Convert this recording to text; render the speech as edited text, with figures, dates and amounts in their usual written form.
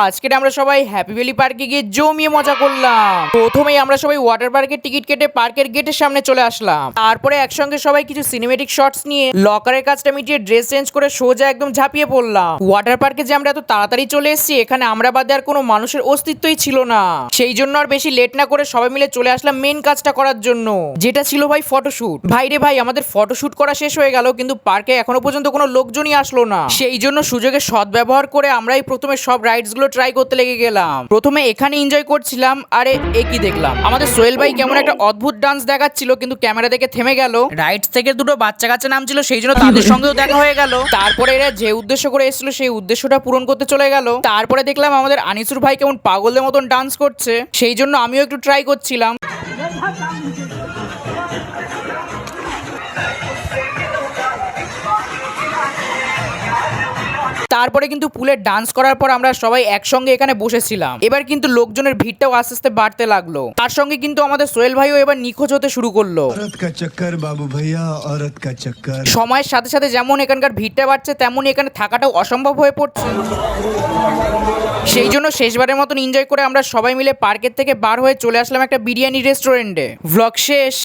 আজকে আমরা সবাই হ্যাপি ভ্যালি পার্কে গিয়ে জমিয়ে মজা করলাম। প্রথমেই আমরা সবাই ওয়াটার পার্কের টিকিট কেটে পার্কের গেটের সামনে চলে আসলাম। তারপরে একসঙ্গে সবাই কিছু সিনেমেটিক শটস নিয়ে লকারের কাজটা মিটিয়ে ড্রেস চেঞ্জ করে সোজা একদম ঝাঁপিয়ে পড়লাম। ওয়াটার পার্কে যে আমরা এত তাড়াতাড়ি চলে এসেছি, এখানে আমরা বাদে আর কোনো মানুষের অস্তিত্বই ছিল না। সেই জন্য আর বেশি লেট না করে সবাই মিলে চলে আসলাম মেন কাজটা করার জন্য, যেটা ছিল ভাই ফটোশুট। ভাই রে ভাই, আমাদের ফটোশুট করা শেষ হয়ে গেল, কিন্তু পার্কে এখনো পর্যন্ত কোনো লোকজনই আসলো না। সেই জন্য সুযোগের সদ্ব্যবহার করে আমরাই প্রথমে সব রাইডস গুলো ট্রাই করতে লেগে গেলাম। প্রথমে এখানে এনজয় করছিলাম, আরে এ কি দেখলাম, আমাদের সোহেল ভাই কেমন একটা অদ্ভুত ডান্স দেখাচ্ছিল, কিন্তু ক্যামেরা দেখে থেমে গেল। রাইডস থেকে দুটো বাচ্চা কাচ্চা নামছিল, সেই জন্য তাদের সঙ্গেও দেখা হয়ে গেল। তারপরে এরা যে উদ্দেশ্য করে এসেছিল সেই উদ্দেশ্যটা পূরণ করতে চলে গেল। তারপরে দেখলাম আমাদের আনিসুর ভাই কেমন পাগলের মতন ডান্স করছে, সেই জন্য আমিও একটু ট্রাই করছিলাম। তারপরে কিন্তু পুলে ডান্স করার পর আমরা সবাই একসঙ্গে এখানে বসেছিলাম। এবার কিন্তু লোকজনের ভিড়টাও আস্তে আস্তে বাড়তে লাগলো। তার সঙ্গে কিন্তু আমাদের সোহেল ভাইও এবার নিখোঁজ হতে শুরু করলো। সময়ের সাথে সাথে যেমন এখানকার ভিড়টা বাড়ছে, তেমনই এখানে থাকাটাও অসম্ভব হয়ে পড়ছে। সেই জন্য শেষবারের মতন এনজয় করে আমরা সবাই মিলে পার্কের থেকে বার হয়ে চলে আসলাম একটা বিরিয়ানি রেস্টুরেন্টে। ভ্লগ শেষ।